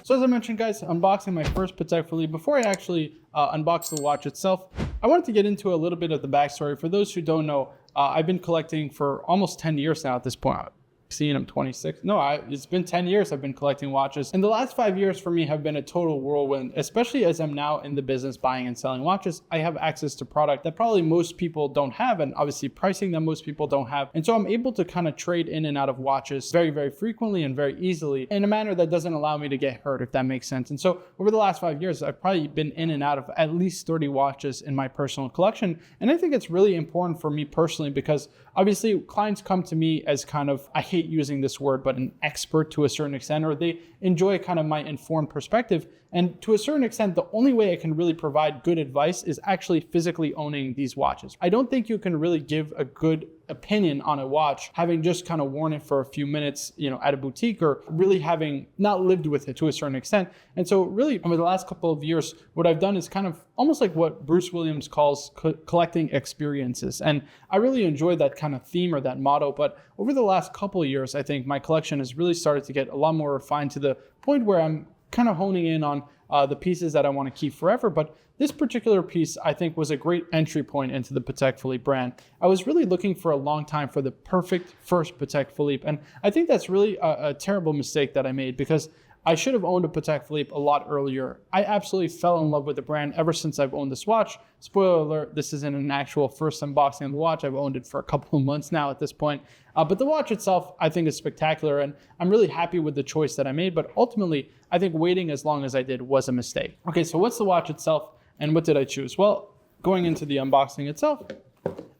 So as I mentioned, guys, unboxing my first Patek Philippe. Before I actually unbox the watch itself, I wanted to get into a little bit of the backstory. For those who don't know, I've been collecting for almost 10 years now at this point. Seeing I'm 26. No, it's been 10 years I've been collecting watches. And the last 5 years for me have been a total whirlwind, especially as I'm now in the business buying and selling watches. I have access to product that probably most people don't have, and obviously pricing that most people don't have. And so I'm able to kind of trade in and out of watches very, very frequently and very easily in a manner that doesn't allow me to get hurt, if that makes sense. And so over the last 5 years, I've probably been in and out of at least 30 watches in my personal collection. And I think it's really important for me personally because obviously clients come to me as kind of, I hate using this word, but an expert to a certain extent, or they enjoy kind of my informed perspective. And to a certain extent, the only way I can really provide good advice is actually physically owning these watches. I don't think you can really give a good opinion on a watch having just kind of worn it for a few minutes, at a boutique, or really having not lived with it to a certain extent. And so really over the last couple of years, what I've done is kind of almost like what Bruce Williams calls collecting experiences. And I really enjoy that kind of theme or that motto. But over the last couple of years, I think my collection has really started to get a lot more refined to the point where I'm kind of honing in on the pieces that I want to keep forever. But this particular piece, I think, was a great entry point into the Patek Philippe brand. I was really looking for a long time for the perfect first Patek Philippe. And I think that's really a terrible mistake that I made, because I should have owned a Patek Philippe a lot earlier. I absolutely fell in love with the brand ever since I've owned this watch. Spoiler alert, this isn't an actual first unboxing of the watch. I've owned it for a couple of months now at this point. But the watch itself, I think, is spectacular, and I'm really happy with the choice that I made. But ultimately, I think waiting as long as I did was a mistake. Okay, so what's the watch itself, and what did I choose? Well, going into the unboxing itself,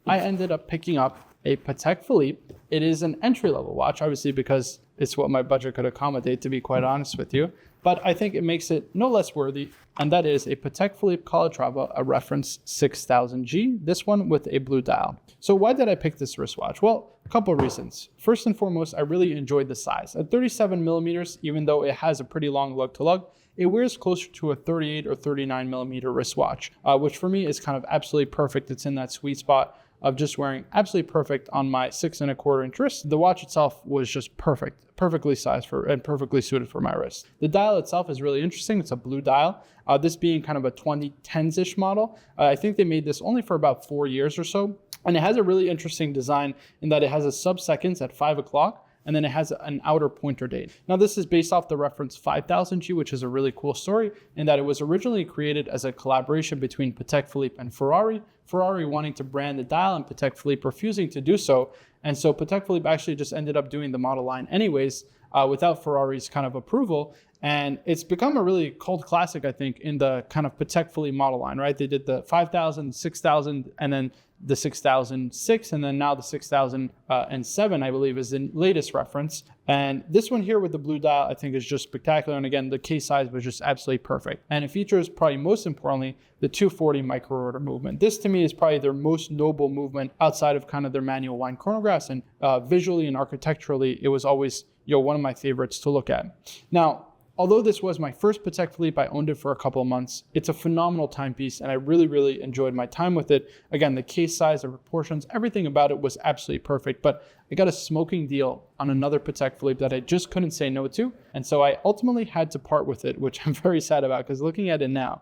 I ended up picking up a Patek Philippe. It is an entry-level watch, obviously, because it's what my budget could accommodate, to be quite honest with you. But I think it makes it no less worthy, and that is a Patek Philippe Calatrava, a reference 6000G, this one with a blue dial. So why did I pick this wristwatch? Well, a couple of reasons. First and foremost, I really enjoyed the size. At 37 millimeters, even though it has a pretty long lug to lug, it wears closer to a 38 or 39 millimeter wristwatch, which for me is kind of absolutely perfect. It's in that sweet spot of just wearing absolutely perfect on my 6¼ wrist. The watch itself was just perfectly sized for and perfectly suited for my wrist. The dial itself is really interesting. It's a blue dial. This being kind of a 2010s-ish model. I think they made this only for about 4 years or so. And it has a really interesting design in that it has a sub-seconds at 5 o'clock. And then it has an outer pointer date. Now, this is based off the reference 5000G, which is a really cool story in that it was originally created as a collaboration between Patek Philippe and Ferrari wanting to brand the dial and Patek Philippe refusing to do so. And so Patek Philippe actually just ended up doing the model line anyways, without Ferrari's kind of approval. And it's become a really cult classic, I think, in the kind of Patek Philippe model line, right? They did the 5000, 6000, and then the 6006, and then now the 6007, I believe, is the latest reference. And this one here with the blue dial, I think, is just spectacular. And again, the case size was just absolutely perfect. And it features, probably most importantly, the 240 micro rotor movement. This to me is probably their most noble movement outside of kind of their manual wind chronographs. And visually and architecturally, it was always one of my favorites to look at. Now, although this was my first Patek Philippe, I owned it for a couple of months. It's a phenomenal timepiece, and I really, really enjoyed my time with it. Again, the case size, the proportions, everything about it was absolutely perfect. But I got a smoking deal on another Patek Philippe that I just couldn't say no to. And so I ultimately had to part with it, which I'm very sad about, because looking at it now,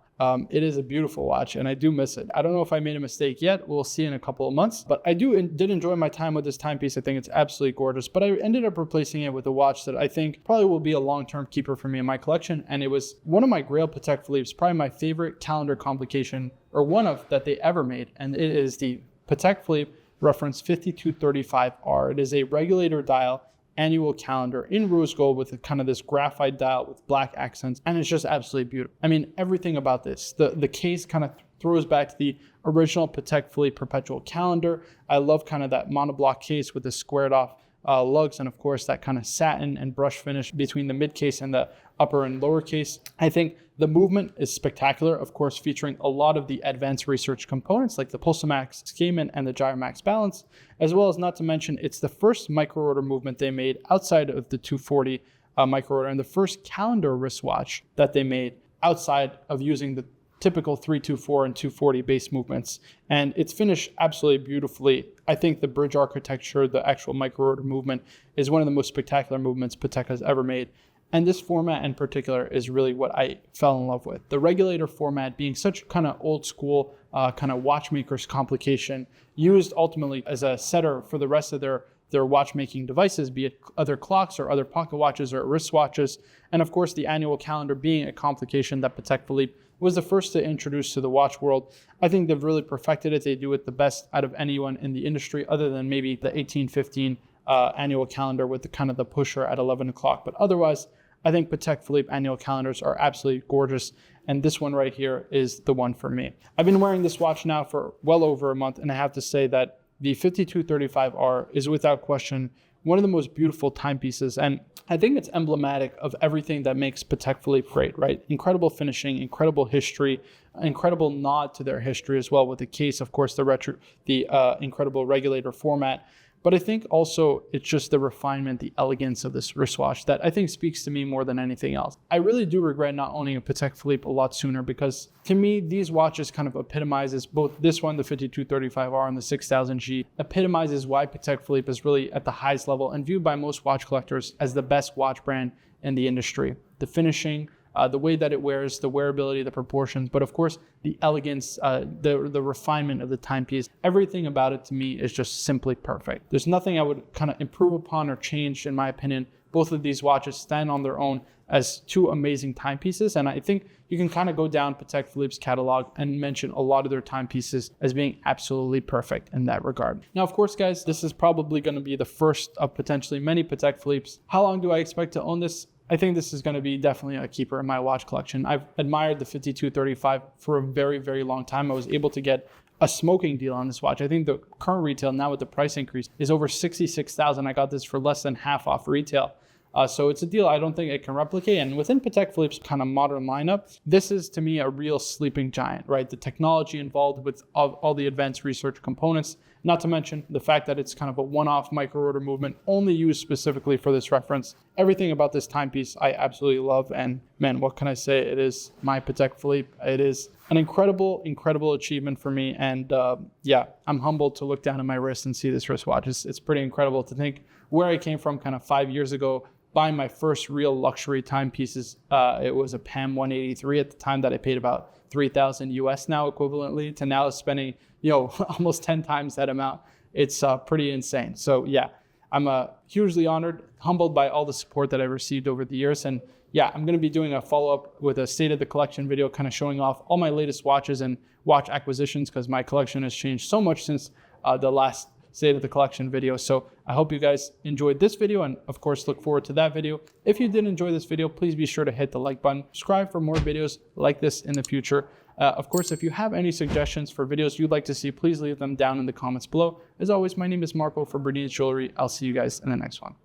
it is a beautiful watch and I do miss it. I don't know if I made a mistake yet. We'll see in a couple of months, but I did enjoy my time with this timepiece. I think it's absolutely gorgeous, but I ended up replacing it with a watch that I think probably will be a long-term keeper for me in my collection. And it was one of my grail Patek Philippe's, probably my favorite calendar complication, or one of that they ever made. And it is the Patek Philippe reference 5235R. It is a regulator dial annual calendar in rose gold with kind of this graphite dial with black accents, and it's just absolutely beautiful. I mean, everything about this, the case kind of throws back to the original Patek Philippe perpetual calendar. I love kind of that monoblock case with the squared off lugs, and of course that kind of satin and brush finish between the mid case and the upper and lower case. I think the movement is spectacular, of course, featuring a lot of the advanced research components like the Pulsomax Scaman and the Gyromax Balance, as well as, not to mention, it's the first micro rotor movement they made outside of the 240 micro rotor, and the first calendar wristwatch that they made outside of using the typical 324 and 240 base movements. And it's finished absolutely beautifully. I think the bridge architecture, the actual micro rotor movement, is one of the most spectacular movements Patek has ever made. And this format in particular is really what I fell in love with. The regulator format being such kind of old school, kind of watchmaker's complication, used ultimately as a setter for the rest of their watchmaking devices, be it other clocks or other pocket watches or wristwatches. And of course, the annual calendar being a complication that Patek Philippe was the first to introduce to the watch world. I think they've really perfected it. They do it the best out of anyone in the industry, other than maybe the 1815 annual calendar with the kind of the pusher at 11 o'clock. But otherwise, I think Patek Philippe annual calendars are absolutely gorgeous. And this one right here is the one for me. I've been wearing this watch now for well over a month, and I have to say that the 5235R is without question one of the most beautiful timepieces. And I think it's emblematic of everything that makes Patek Philippe great, right? Incredible finishing, incredible history, incredible nod to their history as well with the case, of course, the incredible regulator format. But I think also it's just the refinement, the elegance of this wristwatch that I think speaks to me more than anything else. I really do regret not owning a Patek Philippe a lot sooner, because to me, these watches kind of epitomizes, both this one, the 5235R and the 6000G, epitomizes why Patek Philippe is really at the highest level and viewed by most watch collectors as the best watch brand in the industry. The finishing, the way that it wears, the wearability, the proportions, but of course, the elegance, the refinement of the timepiece, everything about it to me is just simply perfect. There's nothing I would kind of improve upon or change, in my opinion. Both of these watches stand on their own as two amazing timepieces, and I think you can kind of go down Patek Philippe's catalog and mention a lot of their timepieces as being absolutely perfect in that regard. Now, of course, guys, this is probably going to be the first of potentially many Patek Philippes. How long do I expect to own this? I think this is going to be definitely a keeper in my watch collection. I've admired the 5235 for a very, very long time. I was able to get a smoking deal on this watch. I think the current retail now with the price increase is over $66,000. I got this for less than half off retail. So it's a deal I don't think it can replicate. And within Patek Philippe's kind of modern lineup, this is to me a real sleeping giant, right? The technology involved with all the advanced research components, not to mention the fact that it's kind of a one-off micro rotor movement only used specifically for this reference. Everything about this timepiece I absolutely love. And man, what can I say? It is my Patek Philippe. It is an incredible, incredible achievement for me. And yeah, I'm humbled to look down at my wrist and see this wristwatch. It's pretty incredible to think where I came from kind of 5 years ago, buying my first real luxury timepieces. It was a PAM 183 at the time that I paid about 3,000 US now equivalently, to now spending, almost 10 times that amount. It's pretty insane. So yeah, I'm hugely honored, humbled by all the support that I've received over the years. And yeah, I'm going to be doing a follow-up with a state of the collection video, kind of showing off all my latest watches and watch acquisitions, because my collection has changed so much since the last state of the collection video. So I hope you guys enjoyed this video, and of course look forward to that video. If you did enjoy this video, please be sure to hit the like button, subscribe for more videos like this in the future. Of course, if you have any suggestions for videos you'd like to see, please leave them down in the comments below. As always, my name is Marco for Bernini's Jewelry. I'll see you guys in the next one.